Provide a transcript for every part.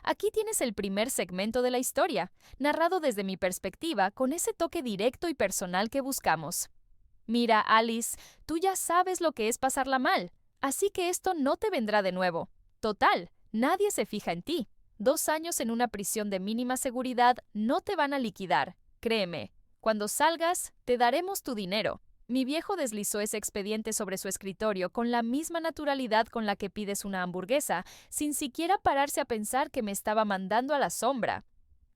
Aquí tienes el primer segmento de la historia, narrado desde mi perspectiva con ese toque directo y personal que buscamos. Mira, Alice, tú ya sabes lo que es pasarla mal, así que esto no te vendrá de nuevo. Total, nadie se fija en ti. 2 años en una prisión de mínima seguridad no te van a liquidar, créeme. Cuando salgas, te daremos tu dinero. Mi viejo deslizó ese expediente sobre su escritorio con la misma naturalidad con la que pides una hamburguesa, sin siquiera pararse a pensar que me estaba mandando a la sombra.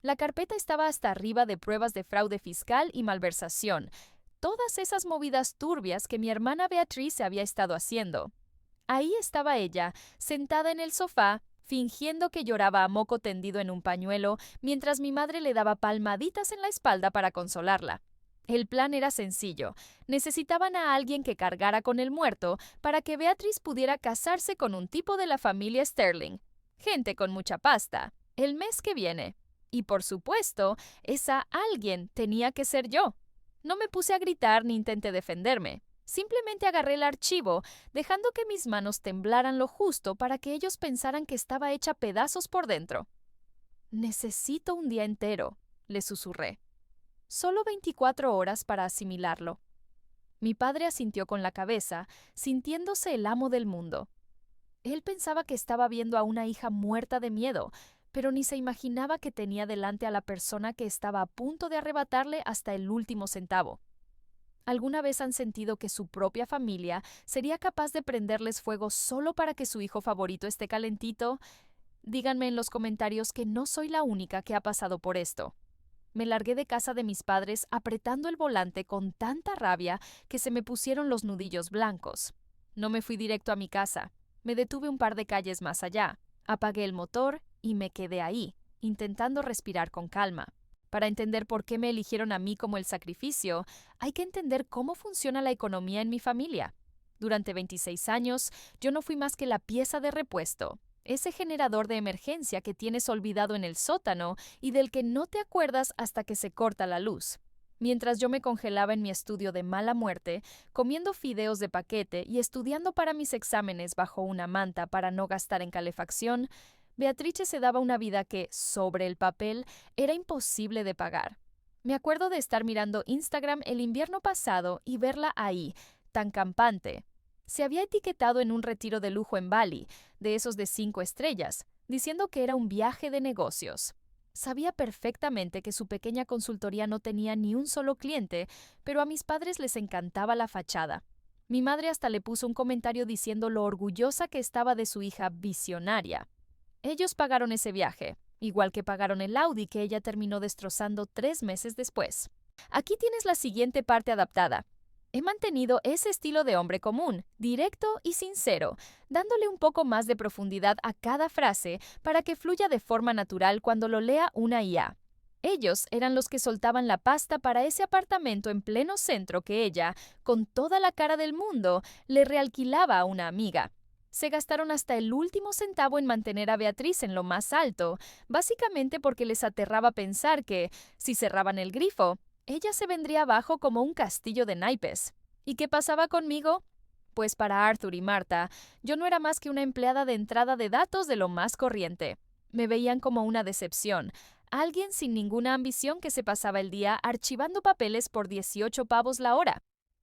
La carpeta estaba hasta arriba de pruebas de fraude fiscal y malversación, todas esas movidas turbias que mi hermana Beatriz se había estado haciendo. Ahí estaba ella, sentada en el sofá, fingiendo que lloraba a moco tendido en un pañuelo, mientras mi madre le daba palmaditas en la espalda para consolarla. El plan era sencillo. Necesitaban a alguien que cargara con el muerto para que Beatriz pudiera casarse con un tipo de la familia Sterling. Gente con mucha pasta. El mes que viene. Y por supuesto, esa alguien tenía que ser yo. No me puse a gritar ni intenté defenderme. Simplemente agarré el archivo, dejando que mis manos temblaran lo justo para que ellos pensaran que estaba hecha pedazos por dentro. Necesito un día entero, le susurré. Solo 24 horas para asimilarlo. Mi padre asintió con la cabeza, sintiéndose el amo del mundo. Él pensaba que estaba viendo a una hija muerta de miedo, pero ni se imaginaba que tenía delante a la persona que estaba a punto de arrebatarle hasta el último centavo. ¿Alguna vez han sentido que su propia familia sería capaz de prenderles fuego solo para que su hijo favorito esté calentito? Díganme en los comentarios que no soy la única que ha pasado por esto. Me largué de casa de mis padres apretando el volante con tanta rabia que se me pusieron los nudillos blancos. No me fui directo a mi casa. Me detuve un par de calles más allá. Apagué el motor y me quedé ahí, intentando respirar con calma. Para entender por qué me eligieron a mí como el sacrificio, hay que entender cómo funciona la economía en mi familia. Durante 26 años, yo no fui más que la pieza de repuesto, ese generador de emergencia que tienes olvidado en el sótano y del que no te acuerdas hasta que se corta la luz. Mientras yo me congelaba en mi estudio de mala muerte, comiendo fideos de paquete y estudiando para mis exámenes bajo una manta para no gastar en calefacción, Beatrice se daba una vida que, sobre el papel, era imposible de pagar. Me acuerdo de estar mirando Instagram el invierno pasado y verla ahí, tan campante. Se había etiquetado en un retiro de lujo en Bali, de esos de 5 estrellas, diciendo que era un viaje de negocios. Sabía perfectamente que su pequeña consultoría no tenía ni un solo cliente, pero a mis padres les encantaba la fachada. Mi madre hasta le puso un comentario diciendo lo orgullosa que estaba de su hija visionaria. Ellos pagaron ese viaje, igual que pagaron el Audi que ella terminó destrozando 3 meses después. Aquí tienes la siguiente parte adaptada. He mantenido ese estilo de hombre común, directo y sincero, dándole un poco más de profundidad a cada frase para que fluya de forma natural cuando lo lea una IA. Ellos eran los que soltaban la pasta para ese apartamento en pleno centro que ella, con toda la cara del mundo, le realquilaba a una amiga. Se gastaron hasta el último centavo en mantener a Beatriz en lo más alto, básicamente porque les aterraba pensar que, si cerraban el grifo, ella se vendría abajo como un castillo de naipes. ¿Y qué pasaba conmigo? Pues para Arthur y Marta, yo no era más que una empleada de entrada de datos de lo más corriente. Me veían como una decepción, alguien sin ninguna ambición que se pasaba el día archivando papeles por 18 pavos la hora.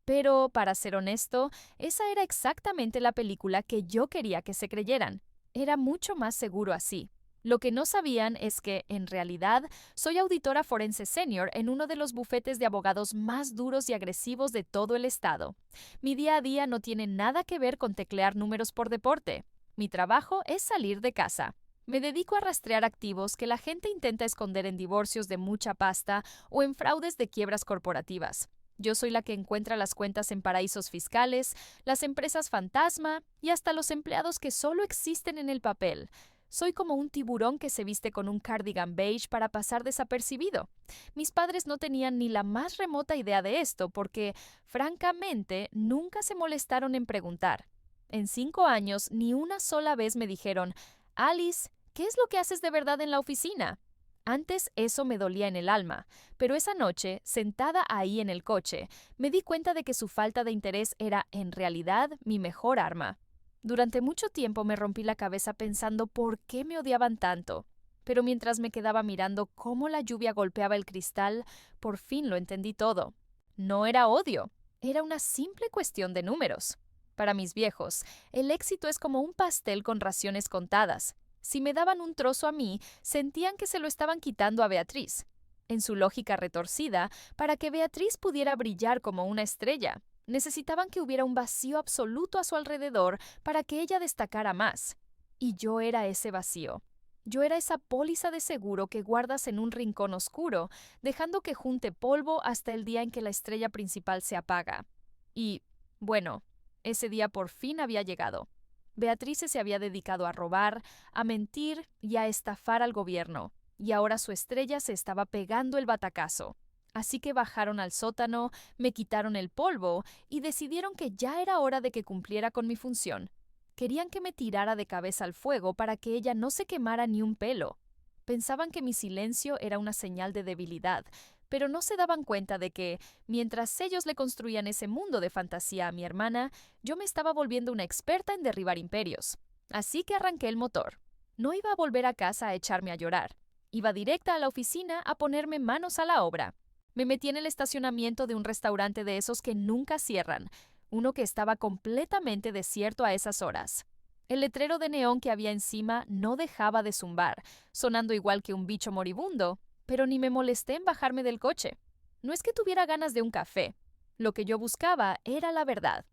Pero, para ser honesto, esa era exactamente la película que yo quería que se creyeran. Era mucho más seguro así. Lo que no sabían es que, en realidad, soy auditora forense senior en uno de los bufetes de abogados más duros y agresivos de todo el estado. Mi día a día no tiene nada que ver con teclear números por deporte. Mi trabajo es salir de casa. Me dedico a rastrear activos que la gente intenta esconder en divorcios de mucha pasta o en fraudes de quiebras corporativas. Yo soy la que encuentra las cuentas en paraísos fiscales, las empresas fantasma y hasta los empleados que solo existen en el papel. Soy como un tiburón que se viste con un cardigan beige para pasar desapercibido. Mis padres no tenían ni la más remota idea de esto porque, francamente, nunca se molestaron en preguntar. En 5 años, ni una sola vez me dijeron, Alice, ¿qué es lo que haces de verdad en la oficina? Antes eso me dolía en el alma, pero esa noche, sentada ahí en el coche, me di cuenta de que su falta de interés era, en realidad, mi mejor arma. Durante mucho tiempo me rompí la cabeza pensando por qué me odiaban tanto. Pero mientras me quedaba mirando cómo la lluvia golpeaba el cristal, por fin lo entendí todo. No era odio, era una simple cuestión de números. Para mis viejos, el éxito es como un pastel con raciones contadas. Si me daban un trozo a mí, sentían que se lo estaban quitando a Beatriz. En su lógica retorcida, para que Beatriz pudiera brillar como una estrella, necesitaban que hubiera un vacío absoluto a su alrededor para que ella destacara más. Y yo era ese vacío. Yo era esa póliza de seguro que guardas en un rincón oscuro, dejando que junte polvo hasta el día en que la estrella principal se apaga. Y, bueno, ese día por fin había llegado. Beatriz se había dedicado a robar, a mentir y a estafar al gobierno, y ahora su estrella se estaba pegando el batacazo. Así que bajaron al sótano, me quitaron el polvo y decidieron que ya era hora de que cumpliera con mi función. Querían que me tirara de cabeza al fuego para que ella no se quemara ni un pelo. Pensaban que mi silencio era una señal de debilidad, pero no se daban cuenta de que, mientras ellos le construían ese mundo de fantasía a mi hermana, yo me estaba volviendo una experta en derribar imperios. Así que arranqué el motor. No iba a volver a casa a echarme a llorar. Iba directa a la oficina a ponerme manos a la obra. Me metí en el estacionamiento de un restaurante de esos que nunca cierran, uno que estaba completamente desierto a esas horas. El letrero de neón que había encima no dejaba de zumbar, sonando igual que un bicho moribundo, pero ni me molesté en bajarme del coche. No es que tuviera ganas de un café. Lo que yo buscaba era la verdad.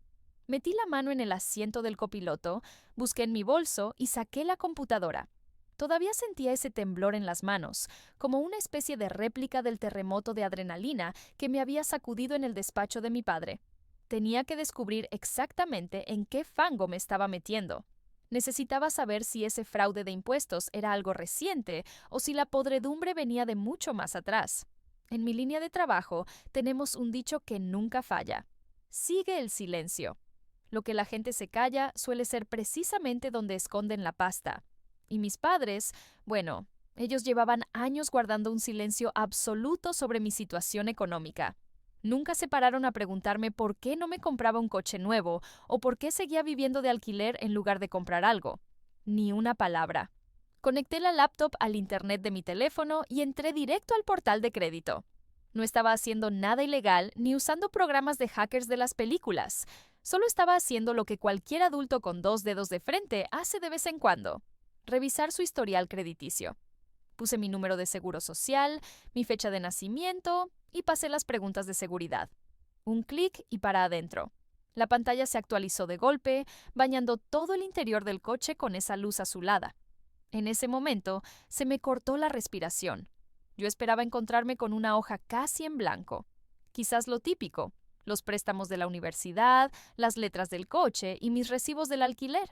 Metí la mano en el asiento del copiloto, busqué en mi bolso y saqué la computadora. Todavía sentía ese temblor en las manos, como una especie de réplica del terremoto de adrenalina que me había sacudido en el despacho de mi padre. Tenía que descubrir exactamente en qué fango me estaba metiendo. Necesitaba saber si ese fraude de impuestos era algo reciente o si la podredumbre venía de mucho más atrás. En mi línea de trabajo tenemos un dicho que nunca falla. Sigue el silencio. Lo que la gente se calla suele ser precisamente donde esconden la pasta. Y mis padres, bueno, ellos llevaban años guardando un silencio absoluto sobre mi situación económica. Nunca se pararon a preguntarme por qué no me compraba un coche nuevo o por qué seguía viviendo de alquiler en lugar de comprar algo. Ni una palabra. Conecté la laptop al internet de mi teléfono y entré directo al portal de crédito. No estaba haciendo nada ilegal ni usando programas de hackers de las películas. Solo estaba haciendo lo que cualquier adulto con 2 dedos de frente hace de vez en cuando: revisar su historial crediticio. Puse mi número de seguro social, mi fecha de nacimiento y pasé las preguntas de seguridad. Un clic y para adentro. La pantalla se actualizó de golpe, bañando todo el interior del coche con esa luz azulada. En ese momento se me cortó la respiración. Yo esperaba encontrarme con una hoja casi en blanco. Quizás lo típico: los préstamos de la universidad, las letras del coche y mis recibos del alquiler.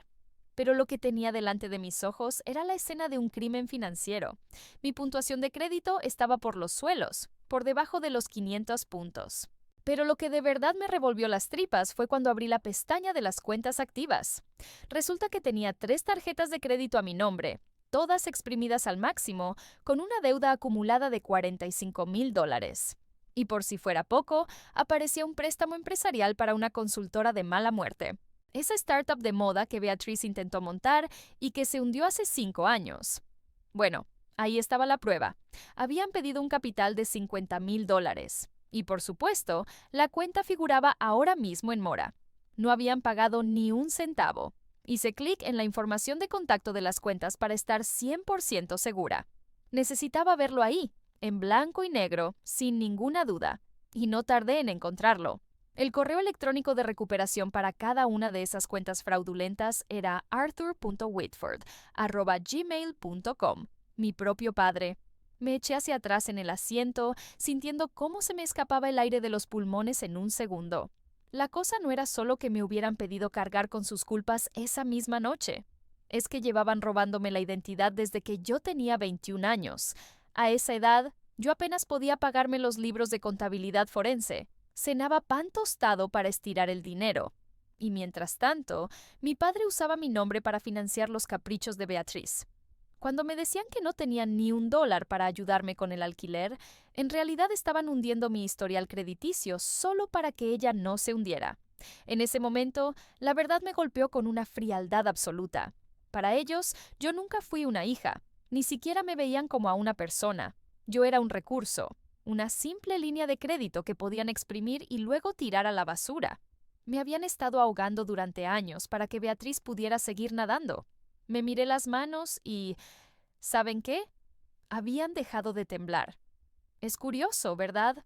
Pero lo que tenía delante de mis ojos era la escena de un crimen financiero. Mi puntuación de crédito estaba por los suelos, por debajo de los 500 puntos. Pero lo que de verdad me revolvió las tripas fue cuando abrí la pestaña de las cuentas activas. Resulta que tenía 3 tarjetas de crédito a mi nombre, todas exprimidas al máximo, con una deuda acumulada de $45,000. Y por si fuera poco, aparecía un préstamo empresarial para una consultora de mala muerte. Esa startup de moda que Beatriz intentó montar y que se hundió hace 5 años. Bueno, ahí estaba la prueba. Habían pedido un capital de $50,000. Y por supuesto, la cuenta figuraba ahora mismo en mora. No habían pagado ni un centavo. Hice clic en la información de contacto de las cuentas para estar 100% segura. Necesitaba verlo ahí, en blanco y negro, sin ninguna duda. Y no tardé en encontrarlo. El correo electrónico de recuperación para cada una de esas cuentas fraudulentas era arthur.whitford@gmail.com. Mi propio padre. Me eché hacia atrás en el asiento, sintiendo cómo se me escapaba el aire de los pulmones en un segundo. La cosa no era solo que me hubieran pedido cargar con sus culpas esa misma noche. Es que llevaban robándome la identidad desde que yo tenía 21 años. A esa edad, yo apenas podía pagarme los libros de contabilidad forense. Cenaba pan tostado para estirar el dinero. Y mientras tanto, mi padre usaba mi nombre para financiar los caprichos de Beatriz. Cuando me decían que no tenían ni $1 para ayudarme con el alquiler, en realidad estaban hundiendo mi historial crediticio solo para que ella no se hundiera. En ese momento, la verdad me golpeó con una frialdad absoluta. Para ellos, yo nunca fui una hija. Ni siquiera me veían como a una persona. Yo era un recurso, una simple línea de crédito que podían exprimir y luego tirar a la basura. Me habían estado ahogando durante años para que Beatriz pudiera seguir nadando. Me miré las manos y ¿saben qué? Habían dejado de temblar. Es curioso, ¿verdad?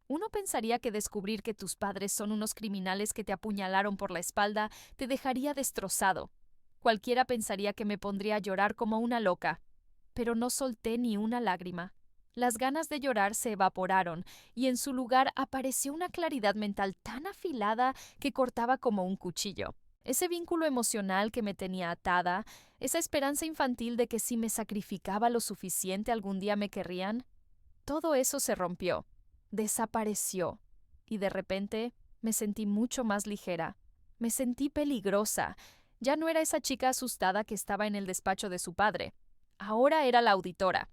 Uno pensaría que descubrir que tus padres son unos criminales que te apuñalaron por la espalda te dejaría destrozado. Cualquiera pensaría que me pondría a llorar como una loca. Pero no solté ni una lágrima. Las ganas de llorar se evaporaron y en su lugar apareció una claridad mental tan afilada que cortaba como un cuchillo. Ese vínculo emocional que me tenía atada, esa esperanza infantil de que si me sacrificaba lo suficiente algún día me querrían, todo eso se rompió, desapareció, y de repente me sentí mucho más ligera. Me sentí peligrosa. Ya no era esa chica asustada que estaba en el despacho de su padre. Ahora era la auditora.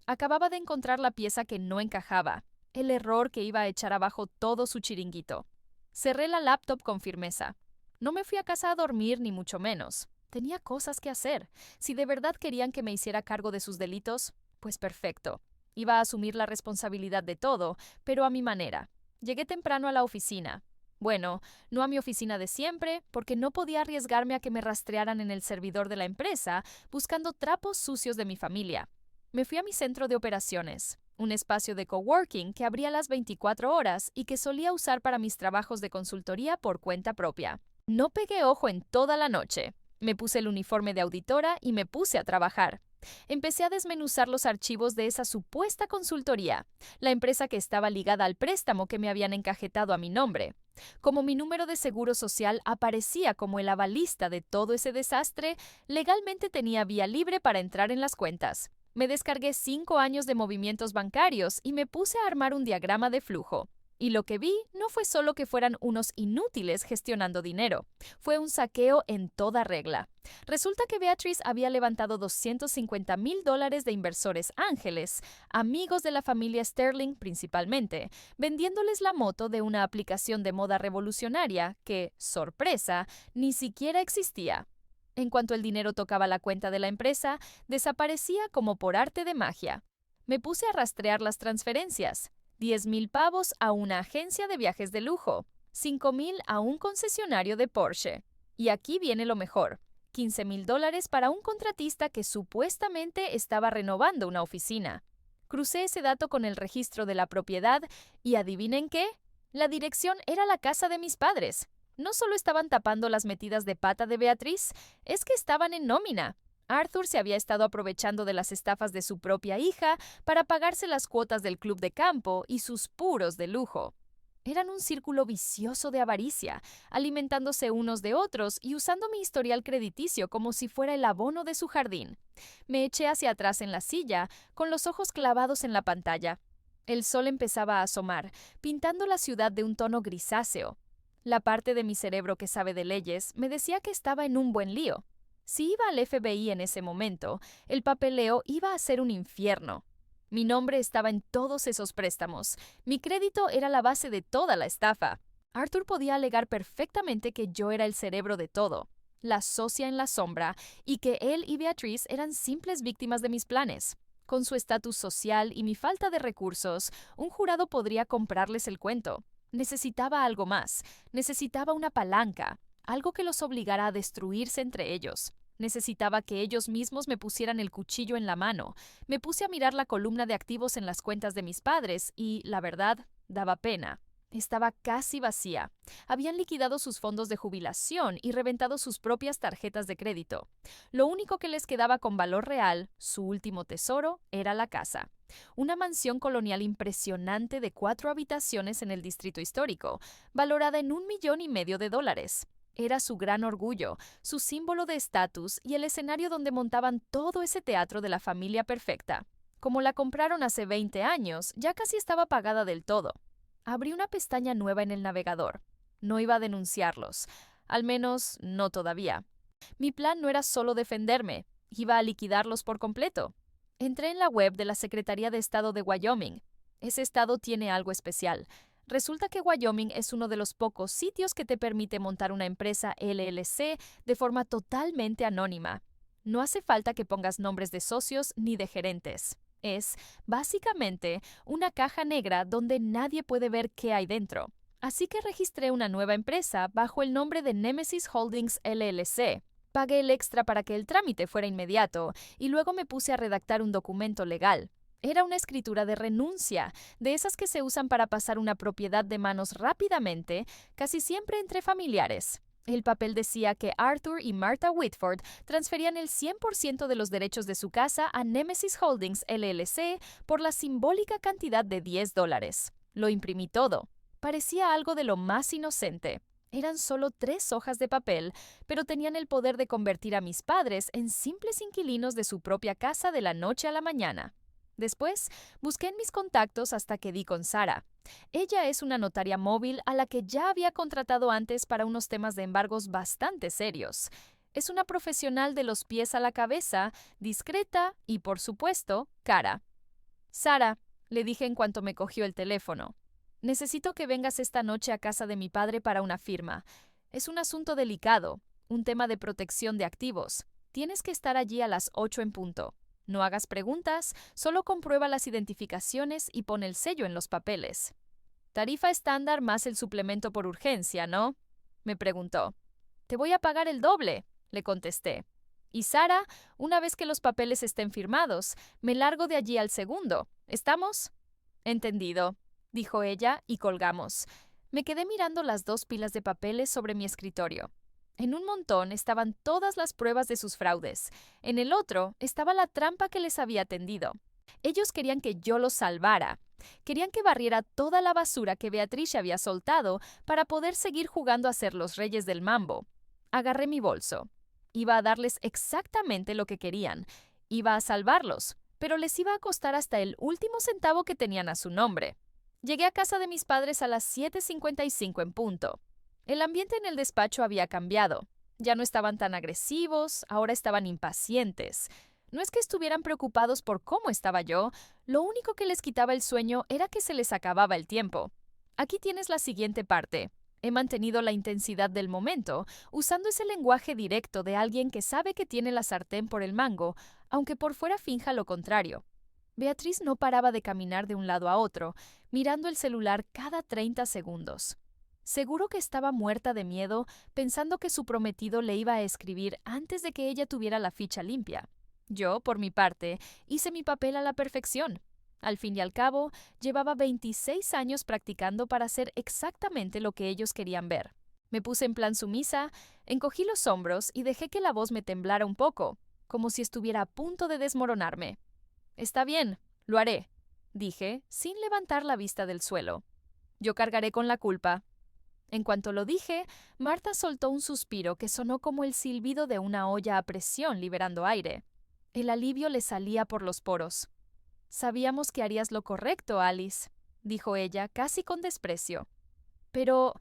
Acababa de encontrar la pieza que no encajaba, el error que iba a echar abajo todo su chiringuito. Cerré la laptop con firmeza. No me fui a casa a dormir, ni mucho menos. Tenía cosas que hacer. Si de verdad querían que me hiciera cargo de sus delitos, pues perfecto. Iba a asumir la responsabilidad de todo, pero a mi manera. Llegué temprano a la oficina. Bueno, no a mi oficina de siempre, porque no podía arriesgarme a que me rastrearan en el servidor de la empresa buscando trapos sucios de mi familia. Me fui a mi centro de operaciones, un espacio de coworking que abría las 24 horas y que solía usar para mis trabajos de consultoría por cuenta propia. No pegué ojo en toda la noche. Me puse el uniforme de auditora y me puse a trabajar. Empecé a desmenuzar los archivos de esa supuesta consultoría, la empresa que estaba ligada al préstamo que me habían encajetado a mi nombre. Como mi número de seguro social aparecía como el avalista de todo ese desastre, legalmente tenía vía libre para entrar en las cuentas. Me descargué 5 años de movimientos bancarios y me puse a armar un diagrama de flujo. Y lo que vi no fue solo que fueran unos inútiles gestionando dinero, fue un saqueo en toda regla. Resulta que Beatriz había levantado $250,000 de inversores ángeles, amigos de la familia Sterling principalmente, vendiéndoles la moto de una aplicación de moda revolucionaria que, sorpresa, ni siquiera existía. En cuanto el dinero tocaba la cuenta de la empresa, desaparecía como por arte de magia. Me puse a rastrear las transferencias. 10,000 pavos a una agencia de viajes de lujo, 5,000 a un concesionario de Porsche. Y aquí viene lo mejor, $15,000 para un contratista que supuestamente estaba renovando una oficina. Crucé ese dato con el registro de la propiedad y ¿adivinen qué? La dirección era la casa de mis padres. No solo estaban tapando las metidas de pata de Beatriz, es que estaban en nómina. Arthur se había estado aprovechando de las estafas de su propia hija para pagarse las cuotas del club de campo y sus puros de lujo. Eran un círculo vicioso de avaricia, alimentándose unos de otros y usando mi historial crediticio como si fuera el abono de su jardín. Me eché hacia atrás en la silla, con los ojos clavados en la pantalla. El sol empezaba a asomar, pintando la ciudad de un tono grisáceo. La parte de mi cerebro que sabe de leyes me decía que estaba en un buen lío. Si iba al FBI en ese momento, el papeleo iba a ser un infierno. Mi nombre estaba en todos esos préstamos. Mi crédito era la base de toda la estafa. Arthur podía alegar perfectamente que yo era el cerebro de todo, la socia en la sombra, y que él y Beatriz eran simples víctimas de mis planes. Con su estatus social y mi falta de recursos, un jurado podría comprarles el cuento. Necesitaba algo más. Necesitaba una palanca. Algo que los obligara a destruirse entre ellos. Necesitaba que ellos mismos me pusieran el cuchillo en la mano. Me puse a mirar la columna de activos en las cuentas de mis padres y, la verdad, daba pena. Estaba casi vacía. Habían liquidado sus fondos de jubilación y reventado sus propias tarjetas de crédito. Lo único que les quedaba con valor real, su último tesoro, era la casa. Una mansión colonial impresionante de 4 habitaciones en el distrito histórico, valorada en $1,500,000. Era su gran orgullo, su símbolo de estatus y el escenario donde montaban todo ese teatro de la familia perfecta. Como la compraron hace 20 años, ya casi estaba pagada del todo. Abrí una pestaña nueva en el navegador. No iba a denunciarlos, al menos no todavía. Mi plan no era solo defenderme, iba a liquidarlos por completo. Entré en la web de la Secretaría de Estado de Wyoming. Ese estado tiene algo especial. Resulta que Wyoming es uno de los pocos sitios que te permite montar una empresa LLC de forma totalmente anónima. No hace falta que pongas nombres de socios ni de gerentes. Es, básicamente, una caja negra donde nadie puede ver qué hay dentro. Así que registré una nueva empresa bajo el nombre de Nemesis Holdings LLC. Pagué el extra para que el trámite fuera inmediato y luego me puse a redactar un documento legal. Era una escritura de renuncia, de esas que se usan para pasar una propiedad de manos rápidamente, casi siempre entre familiares. El papel decía que Arthur y Martha Whitford transferían el 100% de los derechos de su casa a Nemesis Holdings LLC por la simbólica cantidad de $10. Lo imprimí todo. Parecía algo de lo más inocente. Eran solo 3 hojas de papel, pero tenían el poder de convertir a mis padres en simples inquilinos de su propia casa de la noche a la mañana. Después, busqué en mis contactos hasta que di con Sara. Ella es una notaria móvil a la que ya había contratado antes para unos temas de embargos bastante serios. Es una profesional de los pies a la cabeza, discreta y, por supuesto, cara. Sara, le dije en cuanto me cogió el teléfono, necesito que vengas esta noche a casa de mi padre para una firma. Es un asunto delicado, un tema de protección de activos. Tienes que estar allí a las 8 en punto. No hagas preguntas, solo comprueba las identificaciones y pon el sello en los papeles. Tarifa estándar más el suplemento por urgencia, ¿no? Me preguntó. Te voy a pagar el doble, le contesté. Y Sara, una vez que los papeles estén firmados, me largo de allí al segundo. ¿Estamos? Entendido, dijo ella y colgamos. Me quedé mirando las 2 pilas de papeles sobre mi escritorio. En un montón estaban todas las pruebas de sus fraudes. En el otro estaba la trampa que les había tendido. Ellos querían que yo los salvara. Querían que barriera toda la basura que Beatriz había soltado para poder seguir jugando a ser los reyes del mambo. Agarré mi bolso. Iba a darles exactamente lo que querían. Iba a salvarlos, pero les iba a costar hasta el último centavo que tenían a su nombre. Llegué a casa de mis padres a las 7:55 en punto. El ambiente en el despacho había cambiado. Ya no estaban tan agresivos, ahora estaban impacientes. No es que estuvieran preocupados por cómo estaba yo, lo único que les quitaba el sueño era que se les acababa el tiempo. Aquí tienes la siguiente parte. He mantenido la intensidad del momento, usando ese lenguaje directo de alguien que sabe que tiene la sartén por el mango, aunque por fuera finja lo contrario. Beatriz no paraba de caminar de un lado a otro, mirando el celular cada 30 segundos. Seguro que estaba muerta de miedo, pensando que su prometido le iba a escribir antes de que ella tuviera la ficha limpia. Yo, por mi parte, hice mi papel a la perfección. Al fin y al cabo, llevaba 26 años practicando para hacer exactamente lo que ellos querían ver. Me puse en plan sumisa, encogí los hombros y dejé que la voz me temblara un poco, como si estuviera a punto de desmoronarme. Está bien, lo haré, dije, sin levantar la vista del suelo. Yo cargaré con la culpa. En cuanto lo dije, Marta soltó un suspiro que sonó como el silbido de una olla a presión liberando aire. El alivio le salía por los poros. Sabíamos que harías lo correcto, Alice, dijo ella, casi con desprecio. Pero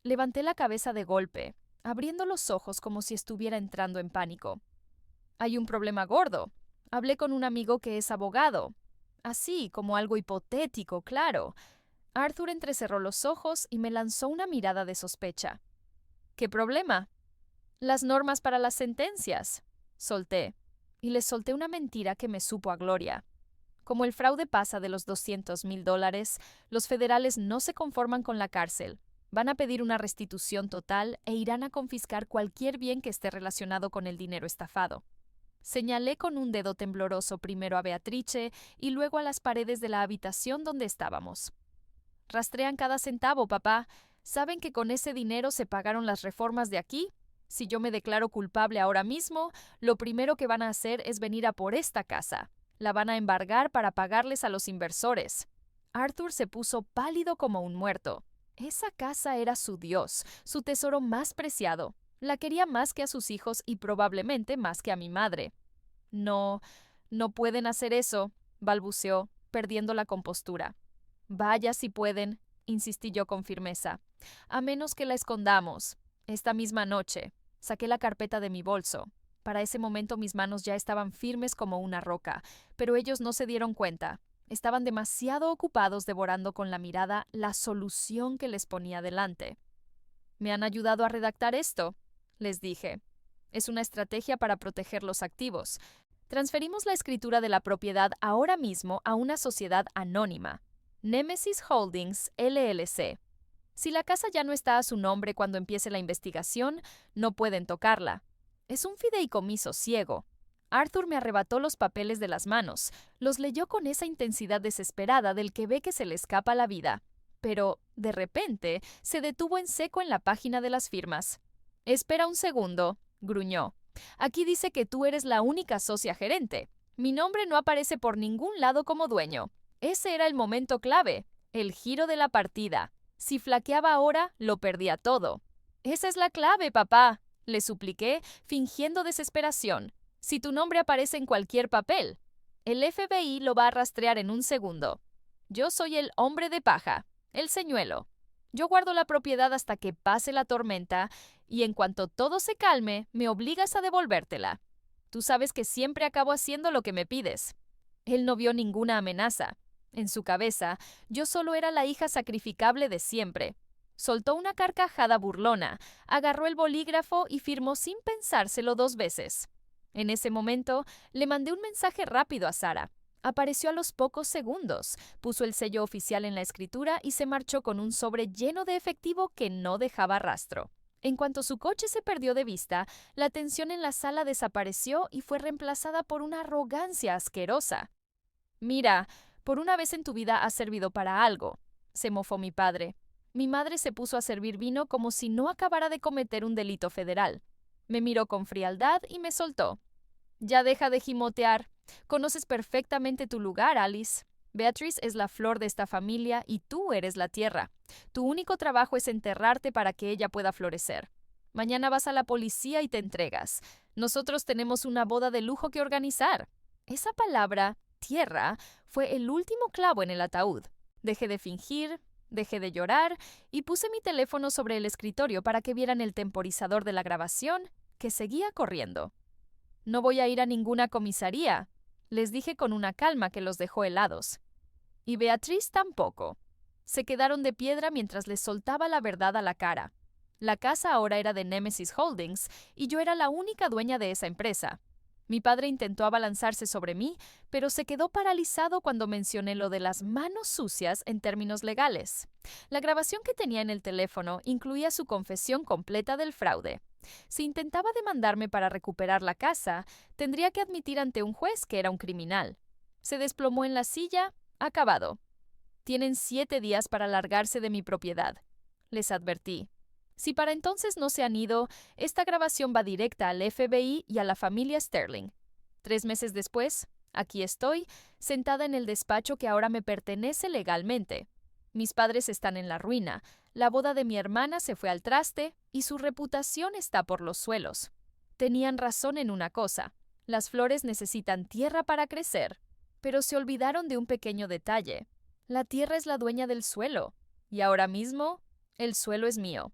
levanté la cabeza de golpe, abriendo los ojos como si estuviera entrando en pánico. Hay un problema gordo. Hablé con un amigo que es abogado. Así, como algo hipotético, claro. Arthur entrecerró los ojos y me lanzó una mirada de sospecha. ¿Qué problema? Las normas para las sentencias. Solté. Y le solté una mentira que me supo a gloria. Como el fraude pasa de los $200,000, los federales no se conforman con la cárcel. Van a pedir una restitución total e irán a confiscar cualquier bien que esté relacionado con el dinero estafado. Señalé con un dedo tembloroso primero a Beatrice y luego a las paredes de la habitación donde estábamos. Rastrean cada centavo, papá. ¿Saben que con ese dinero se pagaron las reformas de aquí? Si yo me declaro culpable ahora mismo, lo primero que van a hacer es venir a por esta casa. La van a embargar para pagarles a los inversores. Arthur se puso pálido como un muerto. Esa casa era su Dios, su tesoro más preciado. La quería más que a sus hijos y probablemente más que a mi madre. No pueden hacer eso, balbuceó, perdiendo la compostura. Vaya si pueden, insistí yo con firmeza. A menos que la escondamos. Esta misma noche. Saqué la carpeta de mi bolso. Para ese momento mis manos ya estaban firmes como una roca, pero ellos no se dieron cuenta. Estaban demasiado ocupados devorando con la mirada la solución que les ponía delante. ¿Me han ayudado a redactar esto?, les dije. Es una estrategia para proteger los activos. Transferimos la escritura de la propiedad ahora mismo a una sociedad anónima, Nemesis Holdings LLC. Si la casa ya no está a su nombre cuando empiece la investigación, no pueden tocarla. Es un fideicomiso ciego. Arthur me arrebató los papeles de las manos, los leyó con esa intensidad desesperada del que ve que se le escapa la vida. Pero, de repente, se detuvo en seco en la página de las firmas. «Espera un segundo», gruñó. «Aquí dice que tú eres la única socia gerente. Mi nombre no aparece por ningún lado como dueño». Ese era el momento clave, el giro de la partida. Si flaqueaba ahora, lo perdía todo. «Esa es la clave, papá», le supliqué, fingiendo desesperación. «Si tu nombre aparece en cualquier papel, el FBI lo va a rastrear en un segundo. Yo soy el hombre de paja, el señuelo. Yo guardo la propiedad hasta que pase la tormenta y en cuanto todo se calme, me obligas a devolvértela. Tú sabes que siempre acabo haciendo lo que me pides». Él no vio ninguna amenaza. En su cabeza, yo solo era la hija sacrificable de siempre. Soltó una carcajada burlona, agarró el bolígrafo y firmó sin pensárselo 2 veces. En ese momento, le mandé un mensaje rápido a Sara. Apareció a los pocos segundos, puso el sello oficial en la escritura y se marchó con un sobre lleno de efectivo que no dejaba rastro. En cuanto su coche se perdió de vista, la tensión en la sala desapareció y fue reemplazada por una arrogancia asquerosa. «Mira, por una vez en tu vida has servido para algo», se mofó mi padre. Mi madre se puso a servir vino como si no acabara de cometer un delito federal. Me miró con frialdad y me soltó. «Ya deja de gimotear. Conoces perfectamente tu lugar, Alice. Beatrice es la flor de esta familia y tú eres la tierra. Tu único trabajo es enterrarte para que ella pueda florecer. Mañana vas a la policía y te entregas. Nosotros tenemos una boda de lujo que organizar». Esa palabra, tierra, fue el último clavo en el ataúd. Dejé de fingir, dejé de llorar y puse mi teléfono sobre el escritorio para que vieran el temporizador de la grabación, que seguía corriendo. «No voy a ir a ninguna comisaría», les dije con una calma que los dejó helados. Y Beatriz tampoco. Se quedaron de piedra mientras les soltaba la verdad a la cara. La casa ahora era de Nemesis Holdings y yo era la única dueña de esa empresa. Mi padre intentó abalanzarse sobre mí, pero se quedó paralizado cuando mencioné lo de las manos sucias en términos legales. La grabación que tenía en el teléfono incluía su confesión completa del fraude. Si intentaba demandarme para recuperar la casa, tendría que admitir ante un juez que era un criminal. Se desplomó en la silla, acabado. «Tienen 7 días para largarse de mi propiedad», les advertí. «Si para entonces no se han ido, esta grabación va directa al FBI y a la familia Sterling». 3 meses después, aquí estoy, sentada en el despacho que ahora me pertenece legalmente. Mis padres están en la ruina, la boda de mi hermana se fue al traste y su reputación está por los suelos. Tenían razón en una cosa: las flores necesitan tierra para crecer, pero se olvidaron de un pequeño detalle. La tierra es la dueña del suelo, y ahora mismo, el suelo es mío.